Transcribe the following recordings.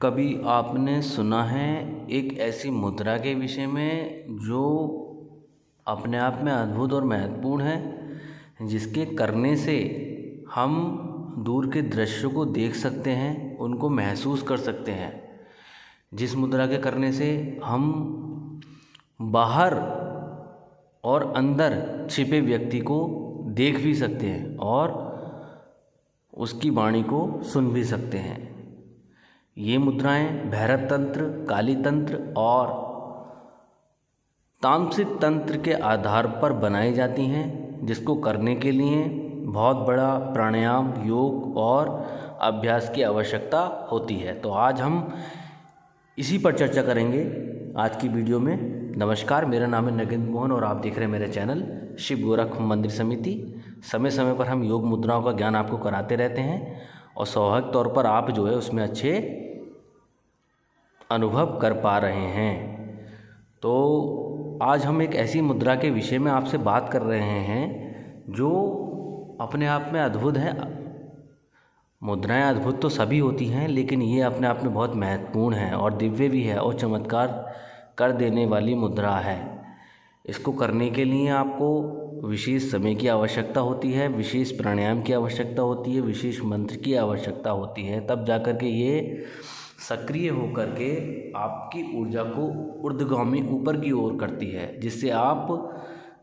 कभी आपने सुना है एक ऐसी मुद्रा के विषय में जो अपने आप में अद्भुत और महत्वपूर्ण है, जिसके करने से हम दूर के दृश्यों को देख सकते हैं, उनको महसूस कर सकते हैं। जिस मुद्रा के करने से हम बाहर और अंदर छिपे व्यक्ति को देख भी सकते हैं और उसकी वाणी को सुन भी सकते हैं। ये मुद्राएं भैरव तंत्र, काली तंत्र और तामसिक तंत्र के आधार पर बनाई जाती हैं, जिसको करने के लिए बहुत बड़ा प्राणायाम, योग और अभ्यास की आवश्यकता होती है। तो आज हम इसी पर चर्चा करेंगे आज की वीडियो में। नमस्कार, मेरा नाम है नगेंद्र मोहन और आप देख रहे हैं मेरा चैनल शिव गोरख मंदिर समिति। समय समय पर हम योग मुद्राओं का ज्ञान आपको कराते रहते हैं और स्वाभाविक तौर पर आप जो है उसमें अच्छे अनुभव कर पा रहे हैं। तो आज हम एक ऐसी मुद्रा के विषय में आपसे बात कर रहे हैं जो अपने आप में अद्भुत है। मुद्राएं अद्भुत तो सभी होती हैं, लेकिन ये अपने आप में बहुत महत्वपूर्ण है और दिव्य भी है और चमत्कार कर देने वाली मुद्रा है। इसको करने के लिए आपको विशेष समय की आवश्यकता होती है, विशेष प्राणायाम की आवश्यकता होती है, विशेष मंत्र की आवश्यकता होती है। तब जाकर के ये सक्रिय होकर के आपकी ऊर्जा को ऊर्ध्वगामी ऊपर की ओर करती है, जिससे आप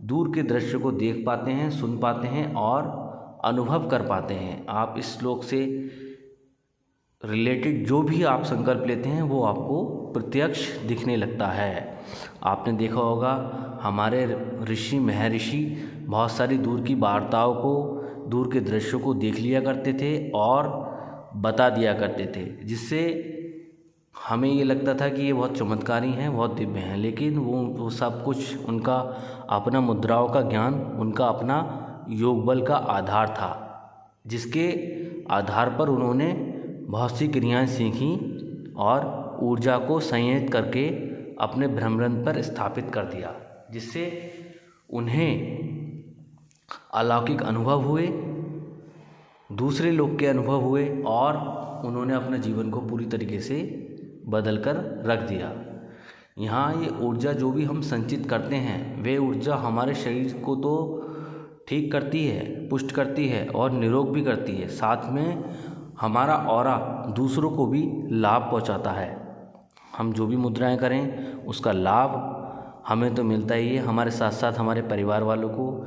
दूर के दृश्य को देख पाते हैं, सुन पाते हैं और अनुभव कर पाते हैं। आप इस श्लोक से रिलेटेड जो भी आप संकल्प लेते हैं वो आपको प्रत्यक्ष दिखने लगता है। आपने देखा होगा हमारे ऋषि महर्षि बहुत सारी दूर की वार्ताओं को, दूर के दृश्यों को देख लिया करते थे और बता दिया करते थे, जिससे हमें ये लगता था कि ये बहुत चमत्कारी हैं, बहुत दिव्य हैं। लेकिन वो सब कुछ उनका अपना मुद्राओं का ज्ञान, उनका अपना योग बल का आधार था, जिसके आधार पर उन्होंने बहुत सी क्रियाएं सीखी और ऊर्जा को संयत करके अपने भ्रमरंध्र पर स्थापित कर दिया, जिससे उन्हें अलौकिक अनुभव हुए, दूसरे लोग के अनुभव हुए और उन्होंने अपने जीवन को पूरी तरीके से बदल कर रख दिया। यहाँ ये ऊर्जा जो भी हम संचित करते हैं, वे ऊर्जा हमारे शरीर को तो ठीक करती है, पुष्ट करती है और निरोग भी करती है। साथ में हमारा ऑरा दूसरों को भी लाभ पहुंचाता है। हम जो भी मुद्राएं करें उसका लाभ हमें तो मिलता ही है, हमारे साथ साथ हमारे परिवार वालों को,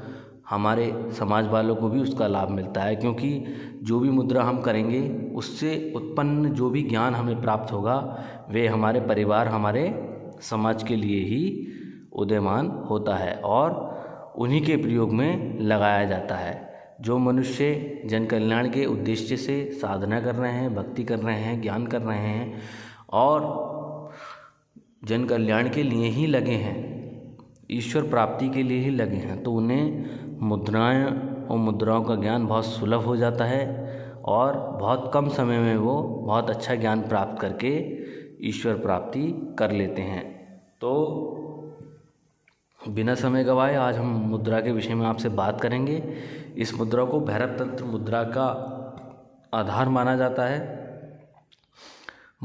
हमारे समाज वालों को भी उसका लाभ मिलता है। क्योंकि जो भी मुद्रा हम करेंगे उससे उत्पन्न जो भी ज्ञान हमें प्राप्त होगा वे हमारे परिवार, हमारे समाज के लिए ही उदयमान होता है और उन्हीं के प्रयोग में लगाया जाता है। जो मनुष्य जन कल्याण के उद्देश्य से साधना कर रहे हैं, भक्ति कर रहे हैं, ज्ञान कर रहे हैं और जन कल्याण के लिए ही लगे हैं, ईश्वर प्राप्ति के लिए ही लगे हैं, तो उन्हें मुद्राएं और मुद्राओं का ज्ञान बहुत सुलभ हो जाता है और बहुत कम समय में वो बहुत अच्छा ज्ञान प्राप्त करके ईश्वर प्राप्ति कर लेते हैं। तो बिना समय गवाए आज हम मुद्रा के विषय में आपसे बात करेंगे। इस मुद्रा को भैरव तंत्र मुद्रा का आधार माना जाता है।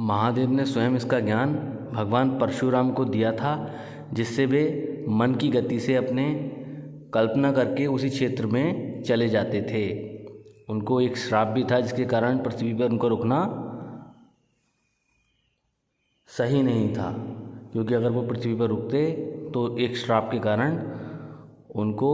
महादेव ने स्वयं इसका ज्ञान भगवान परशुराम को दिया था, जिससे वे मन की गति से अपने कल्पना करके उसी क्षेत्र में चले जाते थे। उनको एक श्राप भी था, जिसके कारण पृथ्वी पर उनको रुकना सही नहीं था, क्योंकि अगर वो पृथ्वी पर रुकते तो एक श्राप के कारण उनको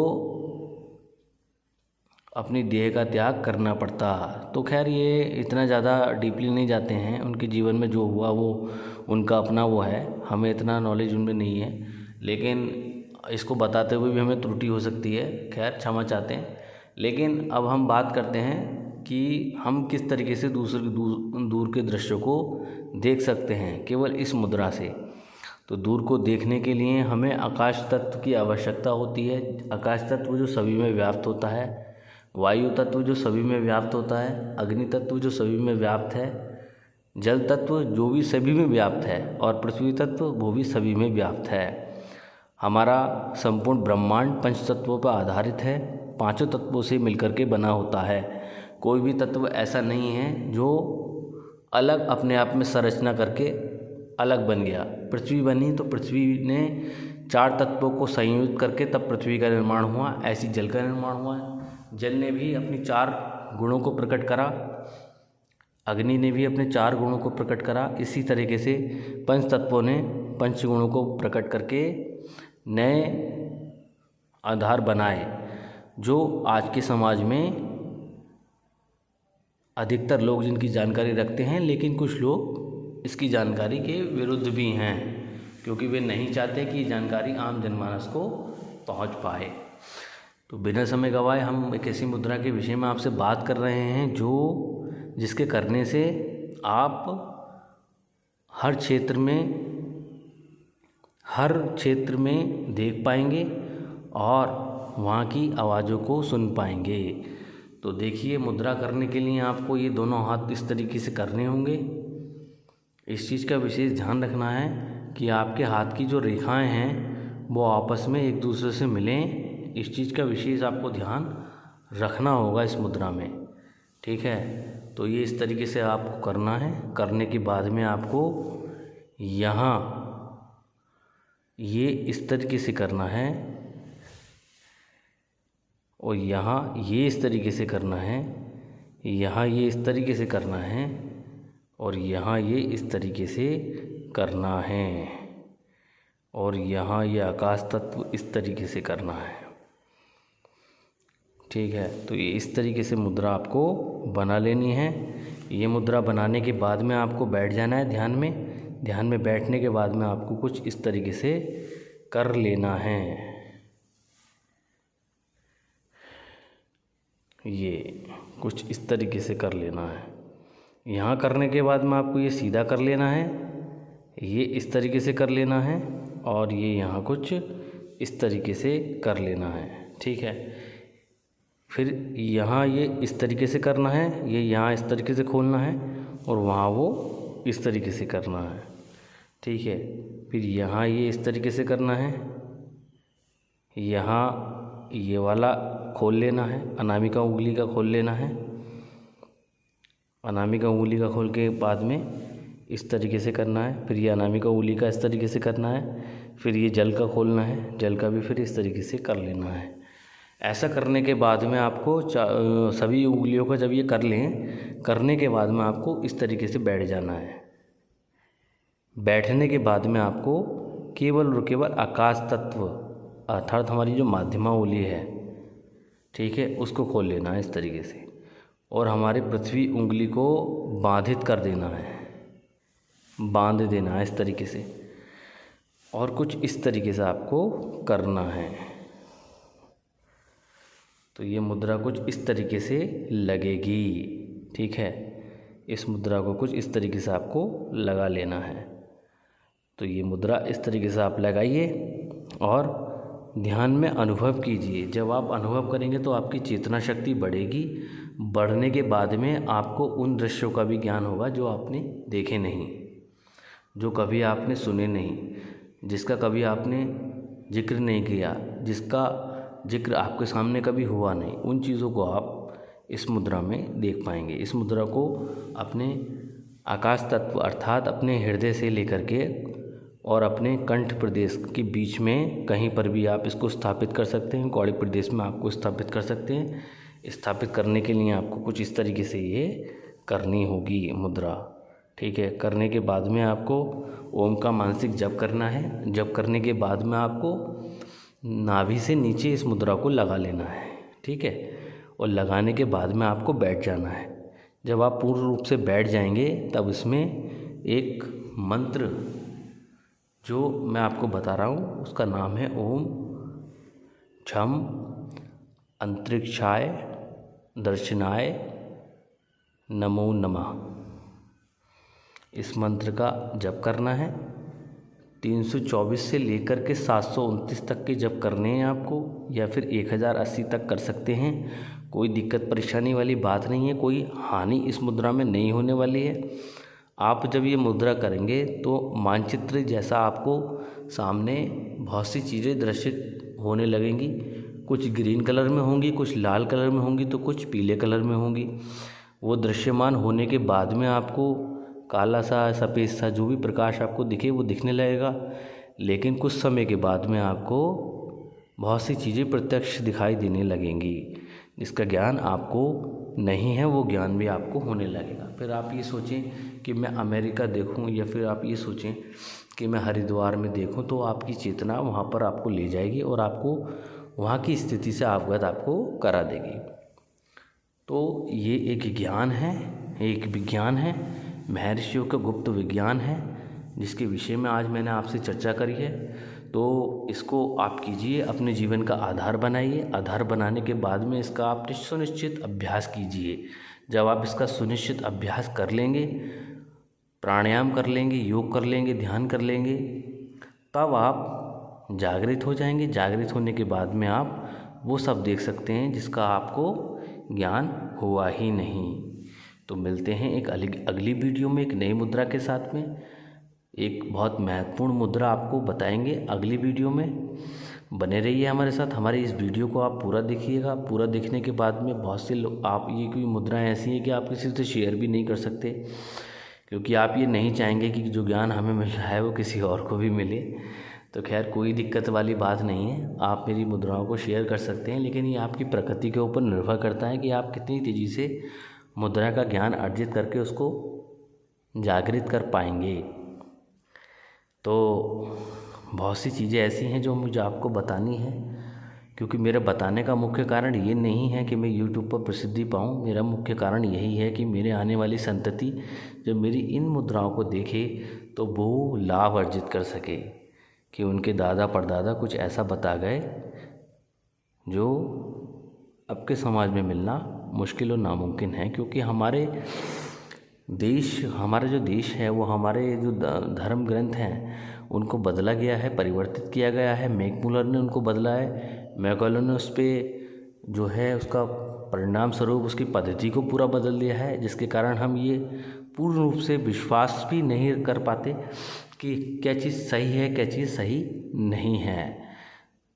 अपनी देह का त्याग करना पड़ता। तो खैर ये इतना ज़्यादा डीपली नहीं जाते हैं, उनके जीवन में जो हुआ वो उनका अपना वो है, हमें इतना नॉलेज उनमें नहीं है। लेकिन इसको बताते हुए भी हमें त्रुटि हो सकती है, खैर क्षमा चाहते हैं। लेकिन अब हम बात करते हैं कि हम किस तरीके से दूर के दृश्यों को देख सकते हैं केवल इस मुद्रा से। तो दूर को देखने के लिए हमें आकाश तत्व की आवश्यकता होती है। आकाश तत्व जो सभी में व्याप्त होता है, वायु तत्व जो सभी में व्याप्त होता है, अग्नि तत्व जो सभी में व्याप्त है, जल तत्व जो भी सभी में व्याप्त है और पृथ्वी तत्व वो भी सभी में व्याप्त है। हमारा संपूर्ण ब्रह्मांड पंच तत्वों पर आधारित है, पांचों तत्वों से मिलकर के बना होता है। कोई भी तत्व ऐसा नहीं है जो अलग अपने आप में संरचना करके अलग बन गया। पृथ्वी बनी तो पृथ्वी ने 4 तत्वों को संयोजित करके तब पृथ्वी का निर्माण हुआ। ऐसी जल का निर्माण हुआ। जल ने भी अपनी 4 गुणों को प्रकट करा, अग्नि ने भी अपने 4 गुणों को प्रकट करा। इसी तरीके से पंच तत्वों ने 5 गुणों को प्रकट करके नए आधार बनाए, जो आज के समाज में अधिकतर लोग जिनकी जानकारी रखते हैं, लेकिन कुछ लोग इसकी जानकारी के विरुद्ध भी हैं, क्योंकि वे नहीं चाहते कि ये जानकारी आम जनमानस को पहुंच पाए। तो बिना समय गवाए हम एक ऐसी मुद्रा के विषय में आपसे बात कर रहे हैं जिसके करने से आप हर क्षेत्र में देख पाएंगे और वहाँ की आवाज़ों को सुन पाएंगे। तो देखिए, मुद्रा करने के लिए आपको ये दोनों हाथ इस तरीके से करने होंगे। इस चीज़ का विशेष ध्यान रखना है कि आपके हाथ की जो रेखाएं हैं वो आपस में एक दूसरे से मिलें। इस चीज़ का विशेष आपको ध्यान रखना होगा इस मुद्रा में, ठीक है। तो ये इस तरीके से आपको करना है। करने के बाद में आपको यहाँ ये इस तरीके से करना है और यहाँ ये इस तरीके से करना है, यहाँ ये इस तरीके से करना है और यहाँ ये इस तरीके से करना है और यहाँ ये आकाश तत्व इस तरीके से करना है, ठीक है। तो ये इस तरीके से मुद्रा आपको बना लेनी है। ये मुद्रा बनाने के बाद में आपको बैठ जाना है ध्यान में बैठने के बाद में आपको कुछ इस तरीके से कर लेना है। ये कुछ इस तरीके से कर लेना है। यहाँ करने के बाद में आपको ये सीधा कर लेना है, ये इस तरीके से कर लेना है और ये यहाँ कुछ इस तरीके से कर लेना है, ठीक है। फिर यहाँ ये इस तरीके से करना है, ये यहाँ इस तरीके से खोलना है और वहाँ वो इस तरीके से करना है, ठीक है। फिर यहाँ ये इस तरीके से करना है, यहाँ ये वाला खोल लेना है, अनामिका उंगली का खोल लेना है। अनामिका उंगली का खोल के बाद में इस तरीके से करना है। फिर ये अनामिका उंगली का इस तरीके से करना है। फिर ये जल का खोलना है, जल का भी फिर इस तरीके से कर लेना है। ऐसा करने के बाद में आपको सभी उंगलियों का जब ये कर लें, करने के बाद में आपको इस तरीके से बैठ जाना है। बैठने के बाद में आपको केवल और केवल आकाश तत्व अर्थात हमारी जो माध्यमा उंगली है, ठीक है, उसको खोल लेना है इस तरीके से और हमारे पृथ्वी उंगली को बाधित कर देना है, बांध देना है इस तरीके से और कुछ इस तरीके से आपको करना है। तो ये मुद्रा कुछ इस तरीके से लगेगी, ठीक है। इस मुद्रा को कुछ इस तरीके से आपको लगा लेना है। तो ये मुद्रा इस तरीके से आप लगाइए और ध्यान में अनुभव कीजिए। जब आप अनुभव करेंगे तो आपकी चेतना शक्ति बढ़ेगी। बढ़ने के बाद में आपको उन दृश्यों का भी ज्ञान होगा जो आपने देखे नहीं, जो कभी आपने सुने नहीं, जिसका कभी आपने जिक्र नहीं किया, जिसका जिक्र आपके सामने कभी हुआ नहीं। उन चीज़ों को आप इस मुद्रा में देख पाएंगे। इस मुद्रा को अपने आकाश तत्व अर्थात अपने हृदय से लेकर के और अपने कंठ प्रदेश के बीच में कहीं पर भी आप इसको स्थापित कर सकते हैं। कौड़ी प्रदेश में आपको स्थापित कर सकते हैं। स्थापित करने के लिए आपको कुछ इस तरीके से ये करनी होगी मुद्रा, ठीक है। करने के बाद में आपको ओम का मानसिक जप करना है। जप करने के बाद में आपको नाभि से नीचे इस मुद्रा को लगा लेना है, ठीक है। और लगाने के बाद में आपको बैठ जाना है। जब आप पूर्ण रूप से बैठ जाएंगे तब इसमें एक मंत्र जो मैं आपको बता रहा हूँ उसका नाम है ओम छम अंतरिक्षाय दर्शनाय नमो नमः। इस मंत्र का जप करना है। 324 से लेकर के 729 तक के जप करने हैं आपको, या फिर 1080 तक कर सकते हैं। कोई दिक्कत परेशानी वाली बात नहीं है, कोई हानि इस मुद्रा में नहीं होने वाली है। आप जब ये मुद्रा करेंगे तो मानचित्र जैसा आपको सामने बहुत सी चीज़ें दृश्य होने लगेंगी। कुछ ग्रीन कलर में होंगी, कुछ लाल कलर में होंगी, तो कुछ पीले कलर में होंगी। वो दृश्यमान होने के बाद में आपको काला सा सफ़ेद सा जो भी प्रकाश आपको दिखे वो दिखने लगेगा, लेकिन कुछ समय के बाद में आपको बहुत सी चीज़ें प्रत्यक्ष दिखाई देने लगेंगी। जिसका ज्ञान आपको नहीं है वो ज्ञान भी आपको होने लगेगा। फिर आप ये सोचें कि मैं अमेरिका देखूं, या फिर आप ये सोचें कि मैं हरिद्वार में देखूं, तो आपकी चेतना वहाँ पर आपको ले जाएगी और आपको वहाँ की स्थिति से अवगत आपको करा देगी। तो ये एक ज्ञान है, एक विज्ञान है, महर्षियों का गुप्त विज्ञान है, जिसके विषय में आज मैंने आपसे चर्चा करी है। तो इसको आप कीजिए, अपने जीवन का आधार बनाइए। आधार बनाने के बाद में इसका आप सुनिश्चित अभ्यास कीजिए। जब आप इसका सुनिश्चित अभ्यास कर लेंगे, प्राणायाम कर लेंगे, योग कर लेंगे, ध्यान कर लेंगे, तब आप जागृत हो जाएंगे। जागृत होने के बाद में आप वो सब देख सकते हैं जिसका आपको ज्ञान हुआ ही नहीं। तो मिलते हैं एक अगली वीडियो में एक नई मुद्रा के साथ में। एक बहुत महत्वपूर्ण मुद्रा आपको बताएंगे अगली वीडियो में। बने रहिए हमारे साथ। हमारी इस वीडियो को आप पूरा देखिएगा। पूरा देखने के बाद में बहुत से लोग, आप ये कोई मुद्राएं ऐसी हैं कि आप किसी से शेयर भी नहीं कर सकते, क्योंकि आप ये नहीं चाहेंगे कि जो ज्ञान हमें मिल रहा है वो किसी और को भी मिले। तो खैर कोई दिक्कत वाली बात नहीं है, आप मेरी मुद्राओं को शेयर कर सकते हैं, लेकिन ये आपकी प्रकृति के ऊपर निर्भर करता है कि आप कितनी तेज़ी से मुद्रा का ज्ञान अर्जित करके उसको जागृत कर पाएंगे। तो बहुत सी चीज़ें ऐसी हैं जो मुझे आपको बतानी है, क्योंकि मेरे बताने का मुख्य कारण ये नहीं है कि मैं YouTube पर प्रसिद्धि पाऊँ। मेरा मुख्य कारण यही है कि मेरे आने वाली संतति जब मेरी इन मुद्राओं को देखे तो वो लाभ अर्जित कर सके, कि उनके दादा परदादा कुछ ऐसा बता गए जो अब के समाज में मिलना मुश्किल और नामुमकिन है। क्योंकि हमारा जो देश है वो हमारे जो धर्म ग्रंथ हैं उनको बदला गया है, परिवर्तित किया गया है। मैकमुलर ने उनको बदला है। मैकॉलर ने उस पर जो है उसका परिणाम स्वरूप उसकी पद्धति को पूरा बदल दिया है, जिसके कारण हम ये पूर्ण रूप से विश्वास भी नहीं कर पाते कि क्या चीज़ सही है, क्या चीज़ सही नहीं है।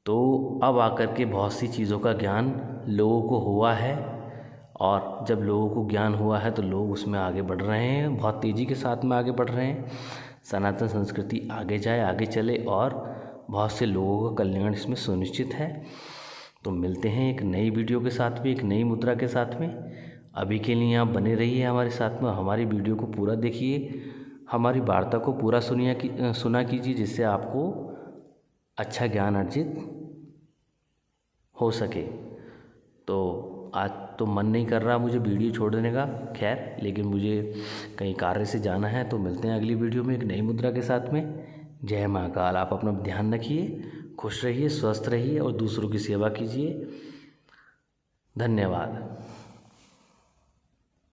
तो अब आकर के बहुत सी चीज़ों का ज्ञान लोगों को हुआ है, और जब लोगों को ज्ञान हुआ है तो लोग उसमें आगे बढ़ रहे हैं, बहुत तेज़ी के साथ में आगे बढ़ रहे हैं। सनातन संस्कृति आगे जाए, आगे चले, और बहुत से लोगों का कल्याण इसमें सुनिश्चित है। तो मिलते हैं एक नई वीडियो के साथ में, एक नई मुद्रा के साथ में। अभी के लिए आप बने रहिए हमारे साथ में, हमारी वीडियो को पूरा देखिए, हमारी वार्ता को पूरा सुना कीजिए, जिससे आपको अच्छा ज्ञान अर्जित हो सके। तो आज तो मन नहीं कर रहा मुझे वीडियो छोड़ देने का, खैर, लेकिन मुझे कहीं कार्य से जाना है। तो मिलते हैं अगली वीडियो में एक नई मुद्रा के साथ में। जय महाकाल। आप अपना ध्यान रखिए, खुश रहिए, स्वस्थ रहिए और दूसरों की सेवा कीजिए। धन्यवाद।